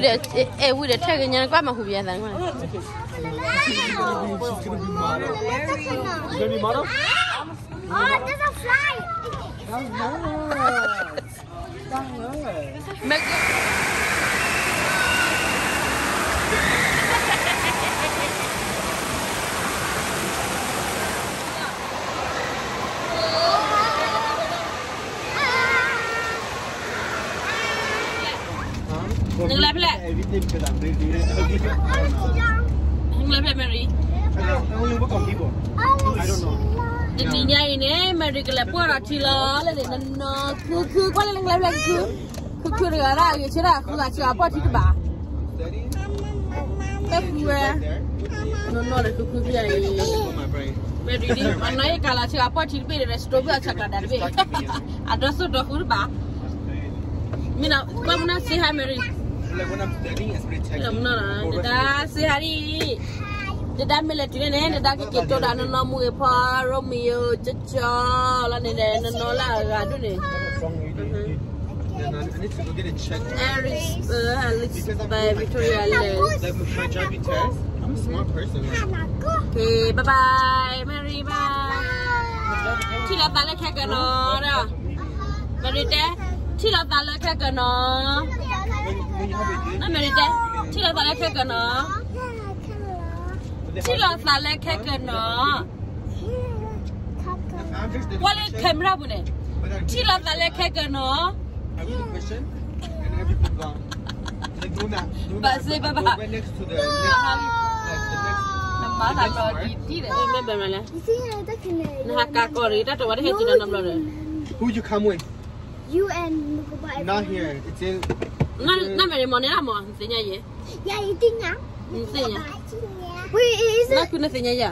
with the tag and grandma who be at that one. Oh, there's a fly. Đừng lẹp lại. Đừng lẹp lại Mary. Đừng đi nhảy nè, Mary cái lẹp qua là chỉ lo là để nó cứ qua lên lẹp lại cứ được ra cái chứ là không là chỉ là qua chỉ cái bà. Cái vừa nó là cứ vậy. Mary đi, anh nói cái là chỉ là qua chỉ cái để stop cái chắc là đẹp vậy. Address đó cứ bà. Mina, come na say hi Mary. Like when I'm studying, it's pretty technical. No, da say hi. Da military ne, da ke to da no mu e pa Romeo cha la ne no la ga do ne. I need to go get it checked. By Victoria Lane. Like my driving test. I'm a smart person. Okay, bye bye, Mary bye. Chi la ta le kha ka no da. Mary te, chi la ta le kha ka no. Nó mày đi chơi, chỉ là ta lấy cái nó, chỉ là ta lấy cái nó, qua lấy camera bữa nay, chỉ là ta lấy cái nó. Bà say bà bà. Nằm má ta rồi đi đấy. Mấy bên này nè. Nè cá cò đi, ta trộn vào hết chỉ là nằm rồi. Who you come with? You and Not here. It's in. Nó mày món này là món gì nhỉ vậy? Yeah, you think now? Gì nhỉ? Wait, is it? Nó cứ nói gì nhỉ vậy?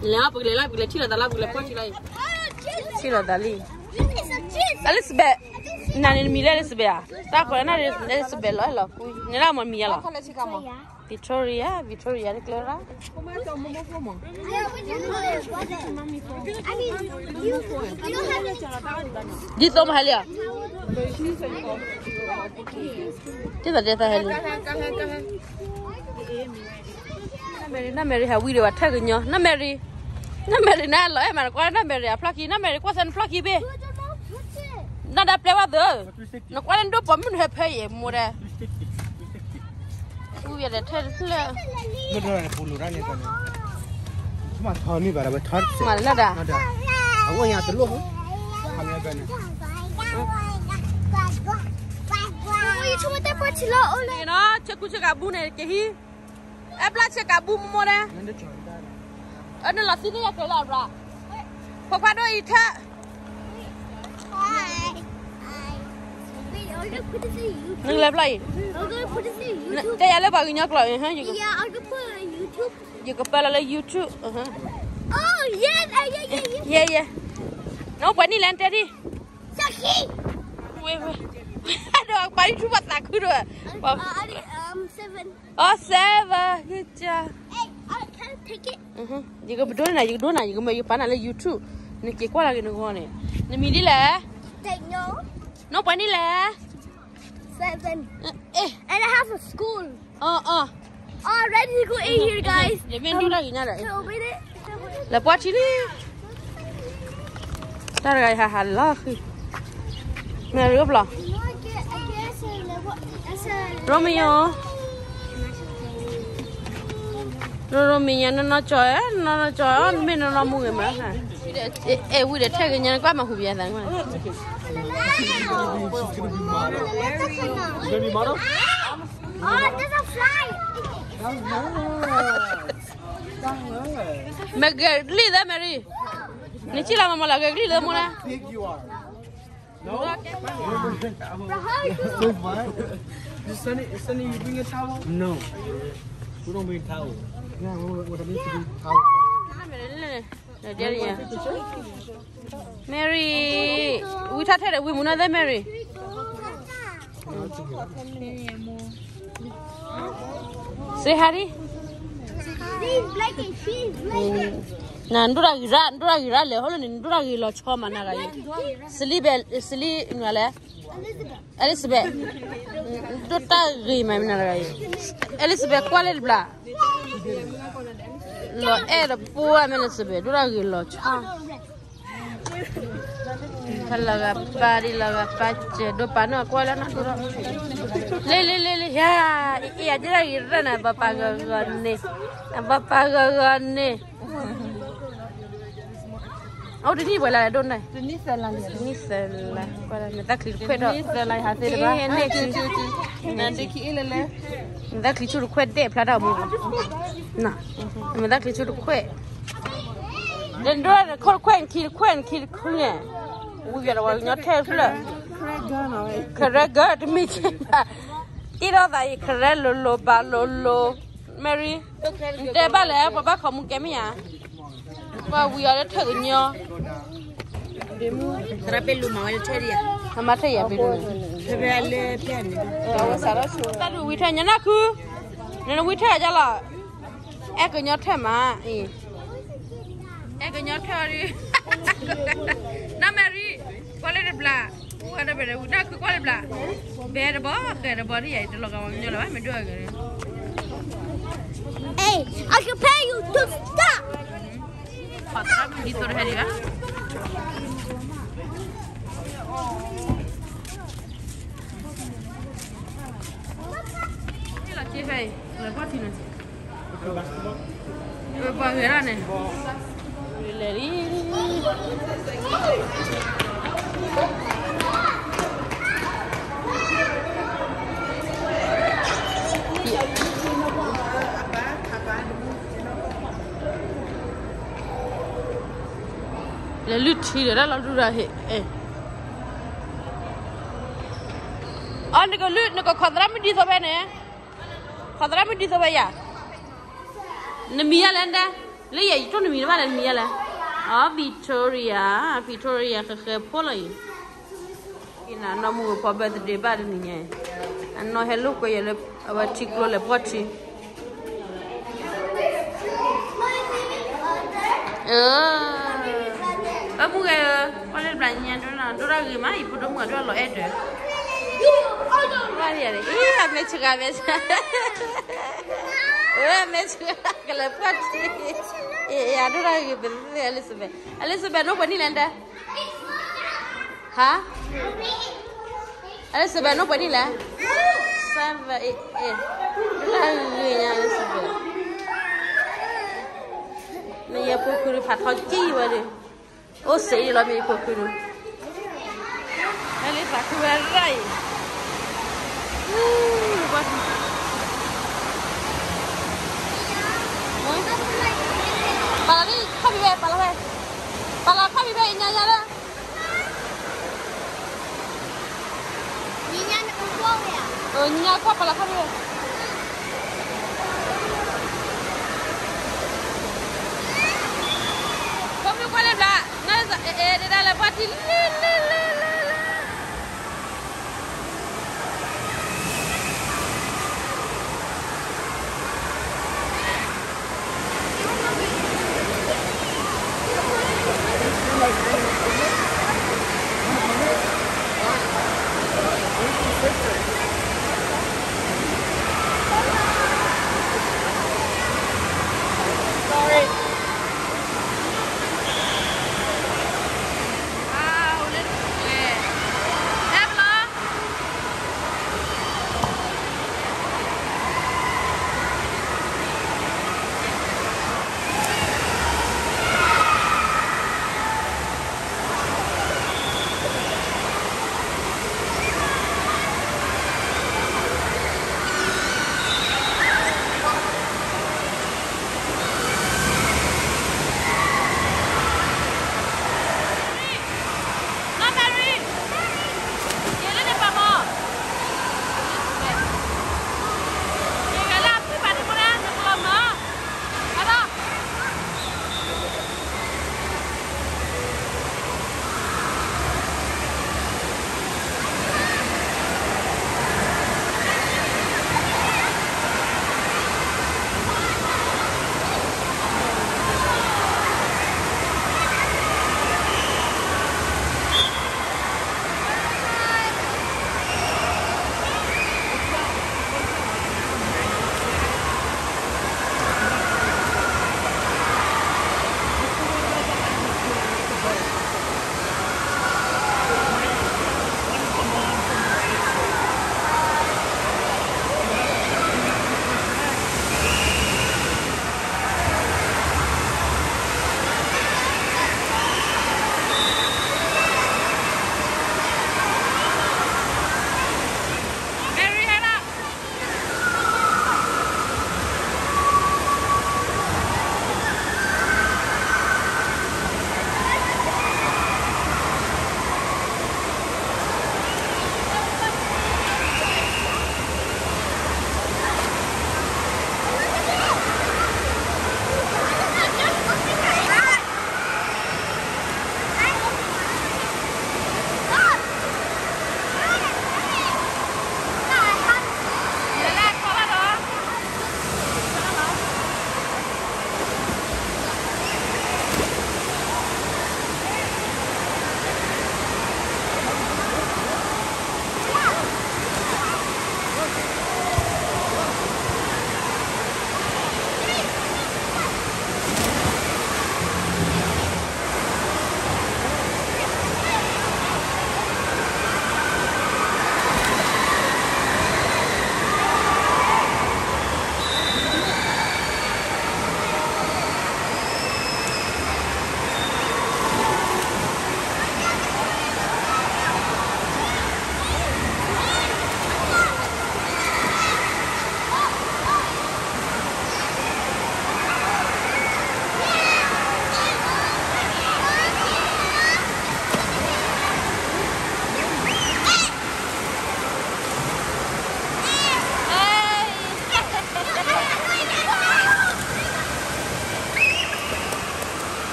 Là bực lại chỉ là ta bực lại chỉ lại. Chỉ là ta li. Elizabeth, nãy mình Elizabeth à? Ta coi nãy Elizabeth là, nãy là món mì là. Victoria đấy Clara. Đi tôm hay là? Thế là thế hay là? Nó Mary hay video thắc cái nhở? Nó Mary nè, lỡ em mà qua nó Mary à, Plucky, nó Mary qua sân Plucky bê. Nó đã play vào rồi. Nó qua lên đốt bấm mình hẹp hay mua đây. Ui, để thế là. Nó rồi là phụ nữ ra này con. Mà thò mi vào là thò. Mà nó đã. Ông ở nhà từ lúc. Không nghe con này. Ui, chúng ta bắt chỉ lo ôi. Nó chơi cú chơi cà bu này cái hi. Em là chơi cà bu mua đây. Nó là xin đi cái là ra. Phải qua đôi ít ha. Nâng lẹp lại. Đây là bao nhiêu nhắc lại hả? Yeah, I could put on YouTube. You can put on YouTube. Oh, yeah. Yeah. Nó quay đi lên đi. Saki. Wait. Được, bay chú bắt tạc cứ rồi. 7. Oh, 7. Good job. Hey, can I take it? You can do này, you can make it on YouTube. Nè kia qua là cái nó này. Nè mình đi lẹ. Take no. Nó quay đi lẹ. 7. And I have a school. Oh, ready to go in here, guys. Để mình đi ra gì nha đấy. So, wait it. Là quá chi đi. Ta rồi hà lo. Mẹ rửa bò. Romeo. Romeo nó chơi mình nó mua người mà hả? Ui để thay cái nhà quá mà hụt vậy thằng này. Baby model? Oh, there's a fly. Mẹ cái gì đó Mary? Nè chỉ là mà là cái gì đó mua nè. Big you are. No? So fun. Sunny, you bring a towel? No. We don't bring towel. Yeah, what I need to bring towel. Mary, we thought that we wanted that Mary. Say Harry. Nah, ndura gira le holo ni ndura gilo choma na gaye. Sili ngale. Elizabeth. Total gay, Elizabeth, ¿cuál es el bla? Lo era poor Elizabeth. Dura gay lo. Laga pari laga pache. Do pano ¿cuál es na dura? Le ya. Ya dura gay rana bapa gane. Bapa gane. Oh, the new one, I don't know. The new one, that clip quite up. I have it. That clip should quit there, Plata. No, that clip should quit. Then do the call quaint, kill quaint. We got a your tail. Correct, girl, to make it. Eat all that Carello, Balolo, Mary, Debala, Papa, come get me. But we are telling you. Rapelu mawel teria. Amata ya bidu. Tebele piani. Sarasu. Tadu wita nyanaku. Nana wita jala. Eko nyotema. Eko nyotori. Na Mary. Kwale de bla. Kwale bele. Na ku kwale bla. Bere bo ri ya loga nyola ba me do agere. Hey, I can pay you to stop. Patra dito heriga. La chive, la patina. Pa verane. Le lutte, il est là, la lutte. On the lutte, no quadram di bene. Quadram di ya. Namia landa. Lei tu non mi va nel mia la. Ah, Victoria che polai. Ina no mu for birthday bad ni. And no hello ko yele aba chiklo le pochi. Abu gaya, kalau belanja tu orang gimana? Ibu tu muka tu lo ada. Mari ada. Iya, macam apa? Macam kalau pasti. Iya, tu orang gimana? Elizabeth, no pani landa. Ha? Elizabeth, no pani lah. Sampai orang gimana Elizabeth? Ni ya pukul patah wale. Oh, sei la mi kokuru. Elle est couverte. Para ni kami be, para kami be nyanya la. Nyanya nak buang ya? Oh, nyanya apa para kami be? Kami kuala dah. Dia dah lepas ni. Sorry.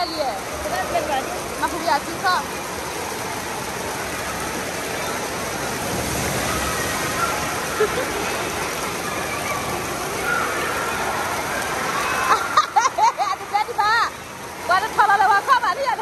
liye. Maku biya tiktok. Ada jadi ba. Wala thala la wa kha ba ni ya.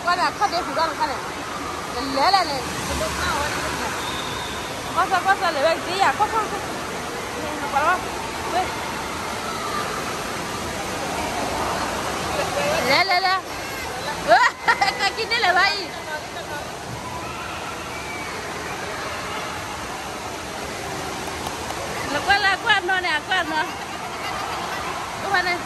Quay khát đấy, phụ đó là khát này, lẽ là này, quá sao lấy cái gì à, quá, quá đó, lẽ, cái gì đấy là vậy, là quên nó nè, quên nó, các bạn này.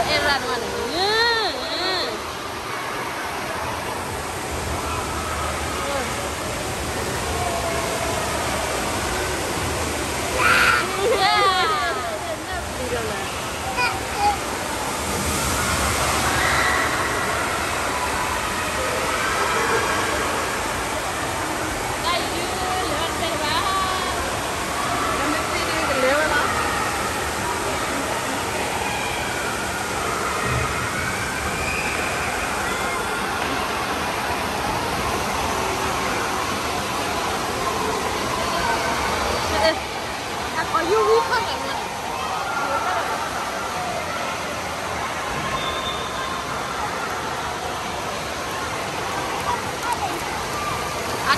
Em ra ngoài này.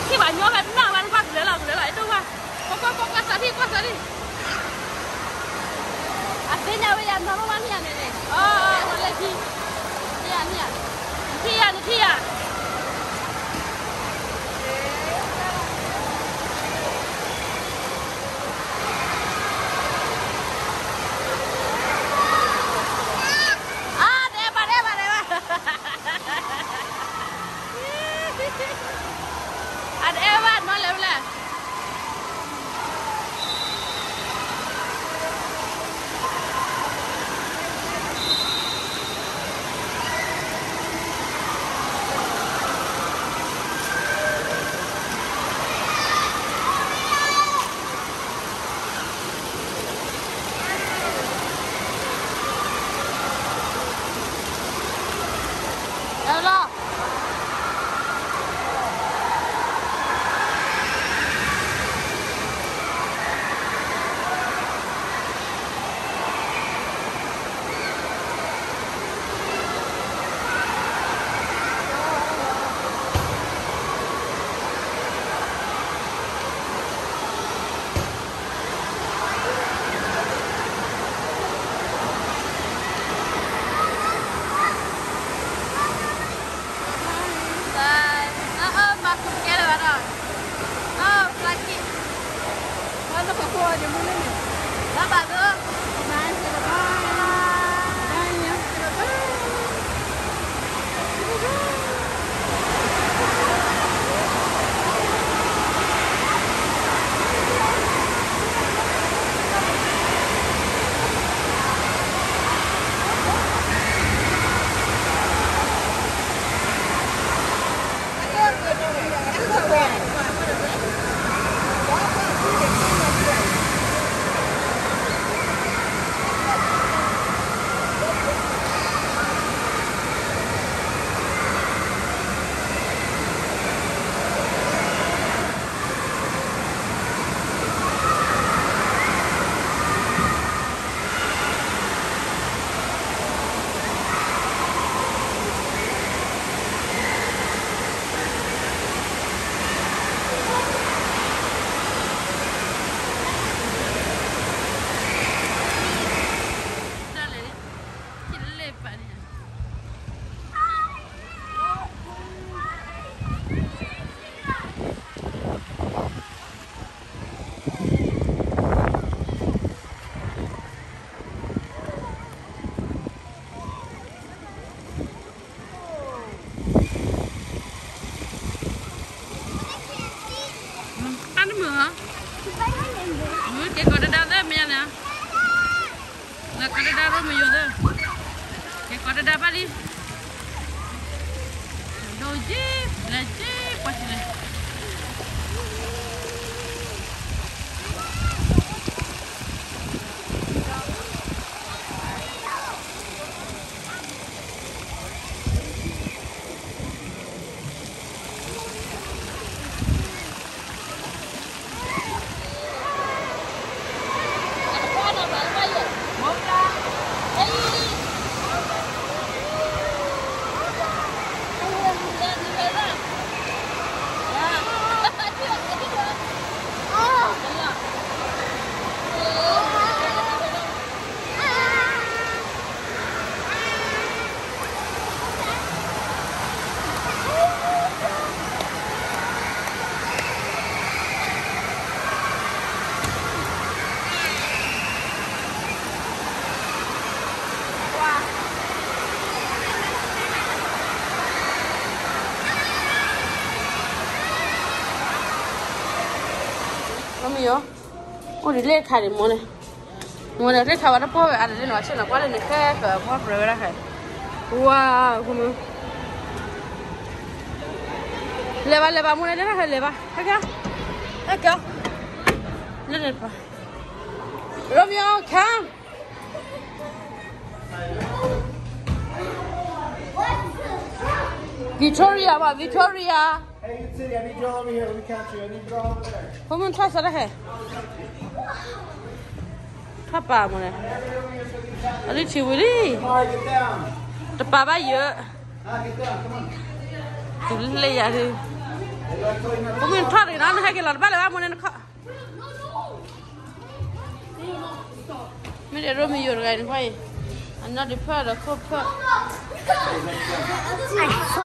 Khi bạn nhớ về nào bạn quát lấy lại đâu mà có sao đi à thế nào bây giờ nó bán nhà này nó lấy gì thi à đẹp ada Evan boleh Ada dah Romeo tu. Kau ada dapat ni? Doji, lagi, pasal ni. Romeo, oh di lek hari mana? Mana lek kawan apa? Ada di luar sana. Kalau ni kek, apa berapa kek? Wow, kamu. Leba, mana dia nak leba? Kek? Leba. Romeo, come. Victoria. Hey, you see, I need you over here. Let me catch you. I need you over there. Kamu try sana kek? Apa mana? Ada ciwili. All right, get down. Tepat bayu. Get down. Come on. Tu le ya tu. Kamu try ni, nak kek lalu balik mana nak? Mesti Romeo orang ni, Another part of